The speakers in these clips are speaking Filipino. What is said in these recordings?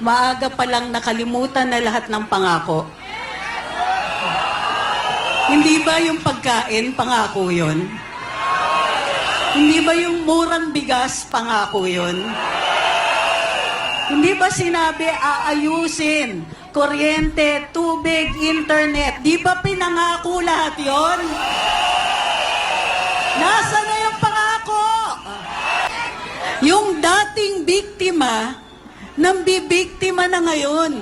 maaga pa lang nakalimutan na lahat ng pangako. Hindi ba yung pagkain, pangako yun? Hindi ba yung murang bigas, pangako yun? Hindi ba sinabi aayusin, kuryente, tubig, internet? Di ba pinangako lahat yon? Nasa na yung pangako? Yung dating biktima, nambibiktima na ngayon.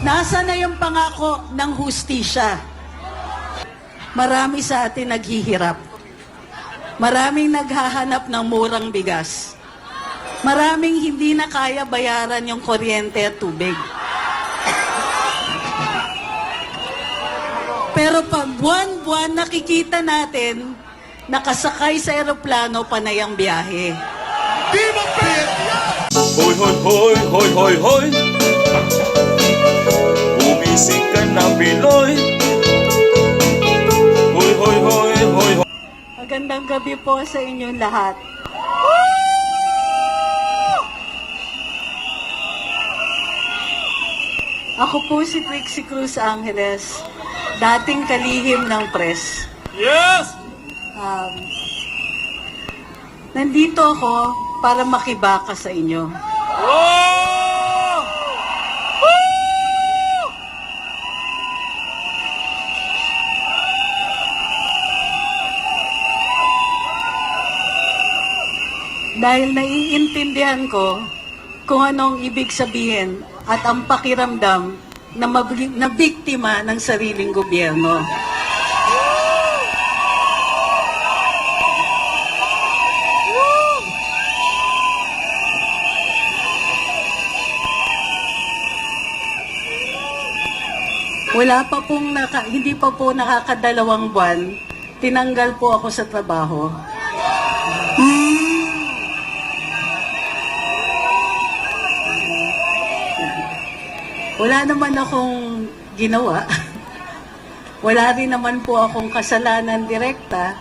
Nasa na yung pangako ng hustisya? Marami sa atin naghihirap. Maraming naghahanap ng murang bigas. Maraming hindi na kaya bayaran yung kuryente at tubig. Pero pag buwan-buwan nakikita natin, nakasakay sa eroplano panay ang biyahe. Di ba pwede yan? Hoy, hoy, hoy, hoy, hoy, hoy. Bumising ka na, Pinoy. Hoy, hoy, hoy, hoy, hoy. Magandang gabi po sa inyong lahat. Ako po si Trixie Cruz Angeles, dating kalihim ng press. Yes! Nandito ako para makibaka sa inyo. Oh! Dahil naiintindihan ko kung anong ibig sabihin at ang pakiramdam na biktima ng sariling gobyerno. Hindi pa po nakakadalawang buwan, tinanggal po ako sa trabaho. Wala naman akong ginawa. Wala rin naman po akong kasalanan direkta.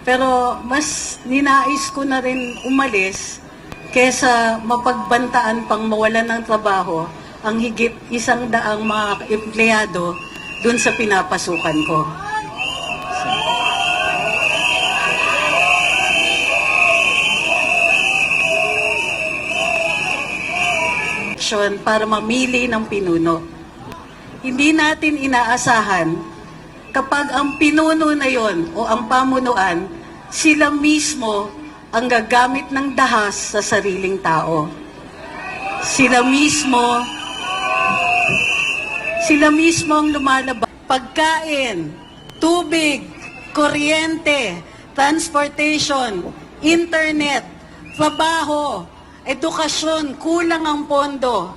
Pero mas ninais ko na rin umalis kesa mapagbantaan pang mawalan ng trabaho ang higit 100 mga empleyado dun sa pinapasukan ko. Para mamili ng pinuno. Hindi natin inaasahan kapag ang pinuno na yon o ang pamunuan, sila mismo ang gagamit ng dahas sa sariling tao. Sila mismo ang lumalabas. Pagkain, tubig, kuryente, transportation, internet, trabaho, edukasyon, kulang ang pondo.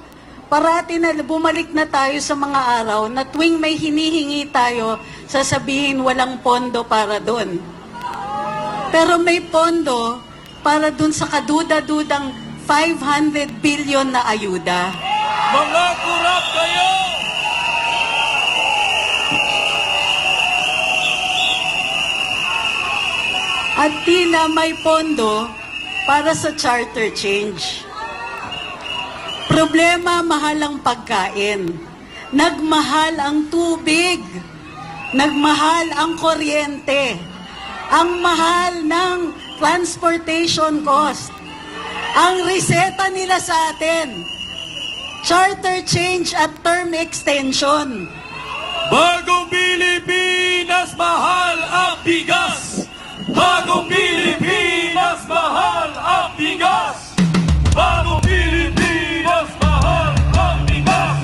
Parati na bumalik na tayo sa mga araw na tuwing may hinihingi tayo, sasabihin walang pondo para doon. Pero may pondo para doon sa kaduda-dudang 500 billion na ayuda. Mga kurap kayo! At tila may pondo para sa charter change. Problema, mahal ang pagkain. Nagmahal ang tubig. Nagmahal ang kuryente. Ang mahal ng transportation cost. Ang reseta nila sa atin, charter change at term extension. Bagong Pilipinas, mahal ang bigas! Bagong Pilipinas, mahal ang bigas! Bagong Pilipinas, mahal ang bigas!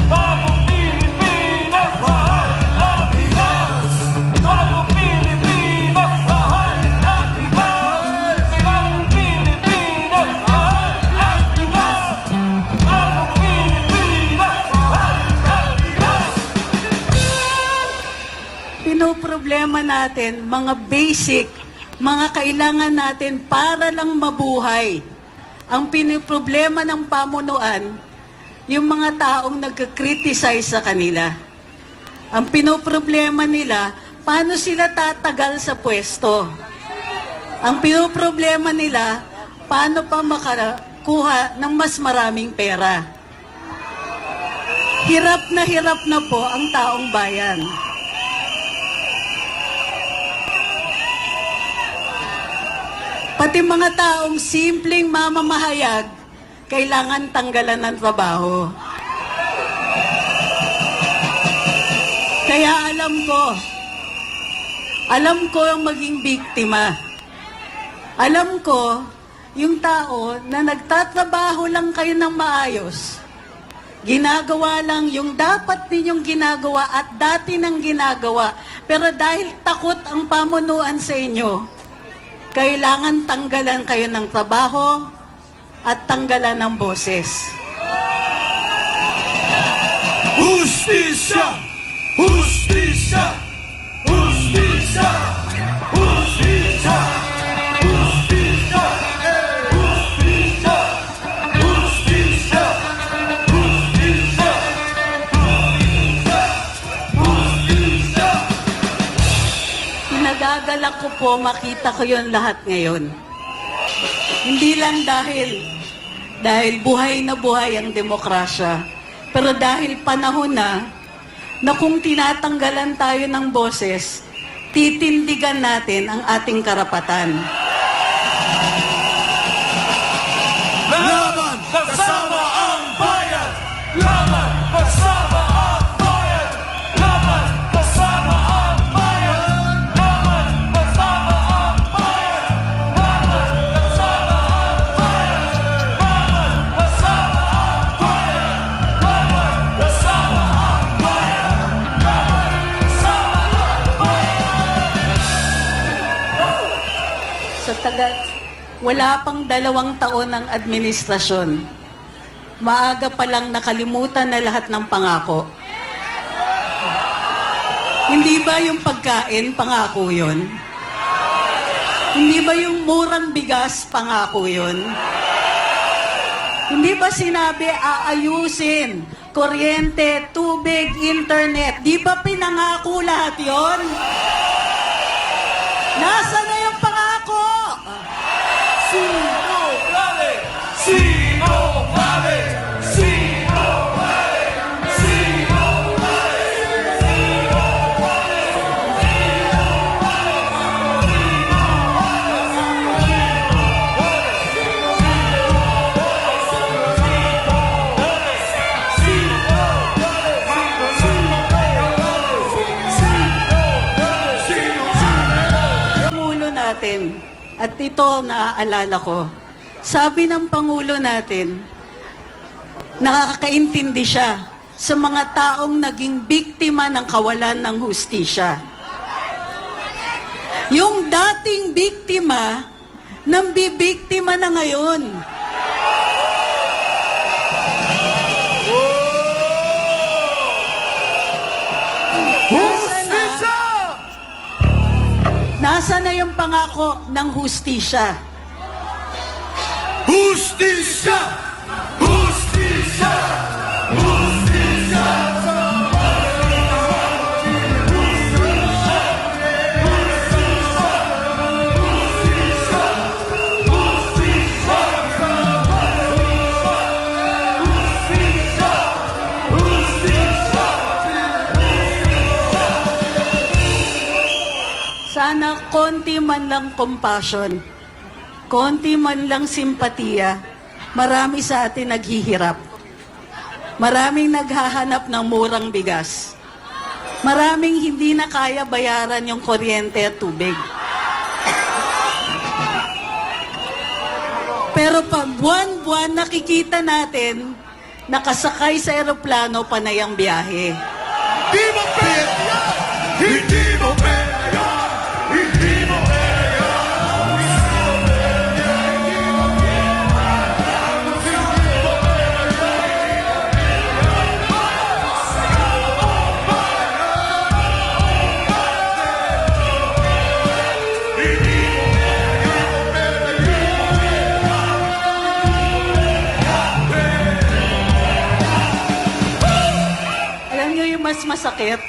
Bagong Pilipinas, mahal ang bigas! Bagong Pilipinas, mahal ang bigas! Bagong Pilipinas, mahal ang bigas! Bagong Pilipinas, mahal ang bigas! Pinoproblema natin mga basic, mga kailangan natin para lang mabuhay. Ang pinoproblema ng pamunuan, yung mga taong nagka-criticize sa kanila. Ang pinoproblema nila, paano sila tatagal sa pwesto? Ang pinoproblema nila, paano pa makakuha ng mas maraming pera? Hirap na po ang taong bayan. Pati mga taong simpleng mamamahayag, kailangan tanggalan ng trabaho. Kaya alam ko ang maging biktima. Alam ko, yung tao na nagtatrabaho lang kayo ng maayos, ginagawa lang yung dapat ninyong ginagawa at dati nang ginagawa, pero dahil takot ang pamunuan sa inyo, kailangan tanggalan kayo ng trabaho at tanggalan ng boses. Justisya! Justisya! Justisya! Justisya! Justisya! Justisya! Justisya! Justisya! Justisya! Pinagagalak ko po, makita ko yon lahat ngayon. Hindi lang dahil buhay na buhay ang demokrasya, pero dahil panahon na kung tinatanggalan tayo ng boses, titindigan natin ang ating karapatan. Laban kasama ang bayan! Laban kasama ang bayan! Laban kasama ang bayan! Laban kasama ang bayan! Laban kasama ang bayan! Laban kasama ang bayan! Laban kasama ang bayan! Laban kasama ang bayan! Wala pang 2 taon ng administrasyon. Maaga pa lang nakalimutan na lahat ng pangako. Hindi ba yung pagkain, pangako yun? Hindi ba yung murang bigas, pangako yun? Hindi ba sinabi aayusin, kuryente, tubig, internet? Di ba pinangako lahat yun? Nasaan na yung pangako? Sino vale? Sino vale? Sino vale? Sino vale? Pangulo natin, at ito naaalala ko, sabi ng Pangulo natin, nakakaintindi siya sa mga taong naging biktima ng kawalan ng hustisya. Yung dating biktima, nambibiktima na ngayon. Justisya! Nasa na yung pangako ng hustisya? Justisya! Justisya! Justisya! Sana konti man lang compassion, konti man lang simpatiya. Marami sa atin naghihirap. Maraming naghahanap ng murang bigas. Maraming hindi na kaya bayaran yung kuryente at tubig. Pero pag buwan-buwan nakikita natin, nakasakay sa eroplano panay ang biyahe. Hindi mo pera yan! Hindi mo pera yan! Hindi mo pera yan! Alam niyo yung mas masakit?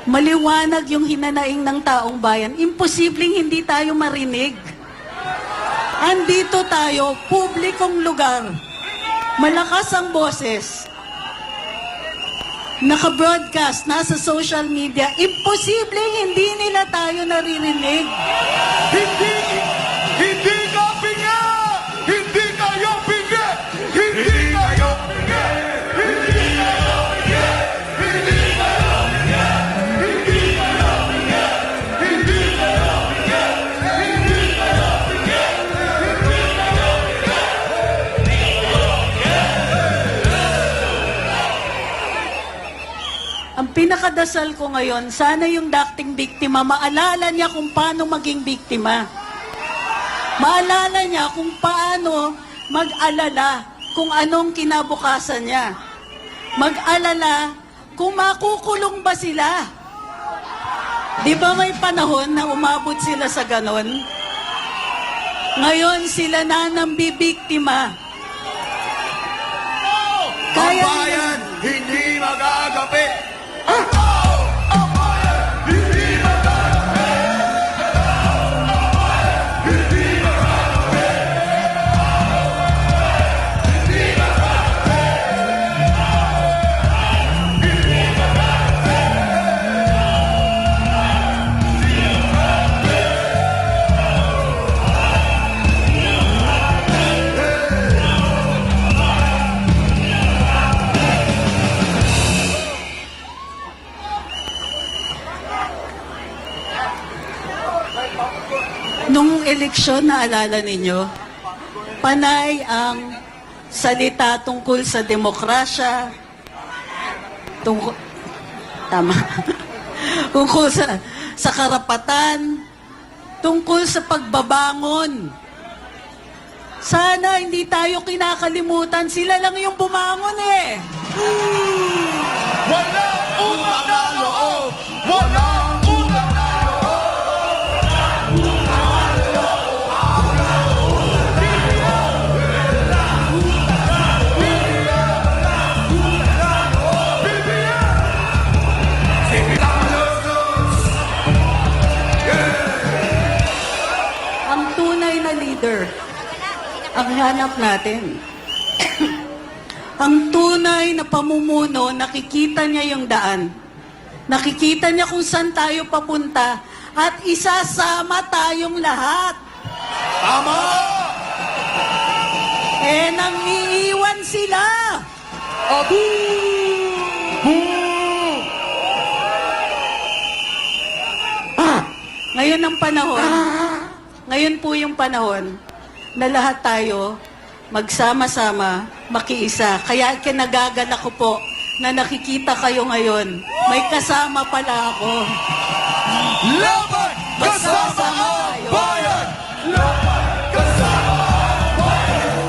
maliwanag yung hinanaing ng taong bayan, imposibleng hindi tayo marinig. Andito tayo, publikong lugar, malakas ang boses, naka-broadcast, nasa social media, imposibleng hindi nila tayo naririnig. Hindi ka pinga! Hindi kayo pinga! Hindi kayo pinga! Hindi kayo pinga! Hindi kayo pinga! Hindi kayo pinga! Hindi kayo pinga! Hindi kayo pinga! Hindi kayo Ang pinakadasal ko ngayon, sana yung dating biktima, maalala niya kung paano maging biktima. Maalala niya kung paano mag-alala kung anong kinabukasan niya. Mag-alala kung makukulong ba sila. Di ba may panahon na umabot sila sa ganon? Ngayon sila na nambibiktima. Ang bayan hindi magagapi! Nung eleksyon, naalala ninyo, panay ang salita tungkol sa demokrasya, tama, tungkol sa karapatan, tungkol sa pagbabangon. Sana hindi tayo kinakalimutan, sila lang yung bumangon eh. Wala utang na loob! Wala utang na Ang tunay na leader, ang hanap natin. Ang tunay na pamumuno, nakikita niya yung daan. Nakikita niya kung saan tayo papunta at isasama tayong lahat. Tama! Eh, nang iiwan sila. Abu! Ngayon ang panahon, ngayon po yung panahon na lahat tayo magsama-sama, makiisa. Kaya kinagagalak ko po na nakikita kayo ngayon. May kasama pala ako. Laban! Kasama ang bayan! Laban! Kasama ang bayan!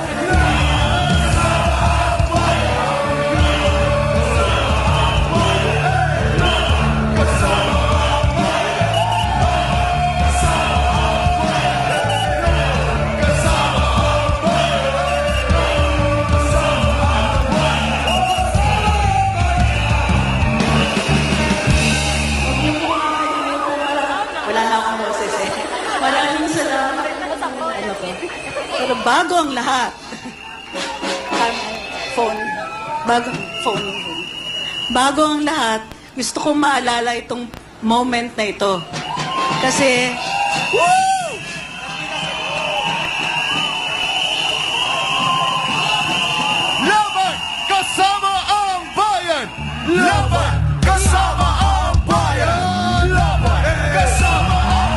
Wala na akong boses eh. Maraming salamat. Ano to? Pero bago ang lahat, phone. Bago ang lahat, gusto kong maalala itong moment na ito. Kasi, Laban! Kasama ang bayan! Laban! Kasama ang bayan! Laban! Kasama ang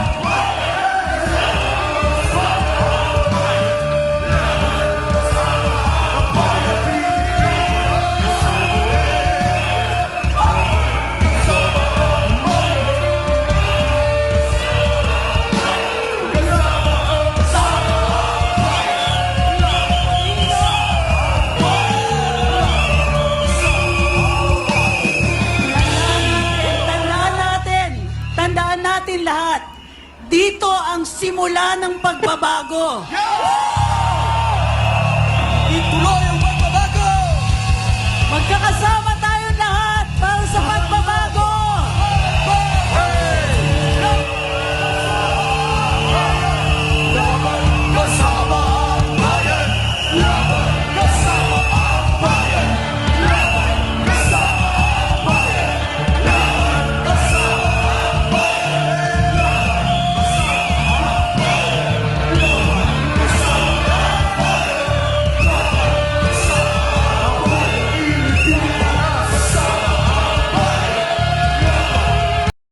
tandaan natin lahat, dito ang simula ng pagbabago. Yes!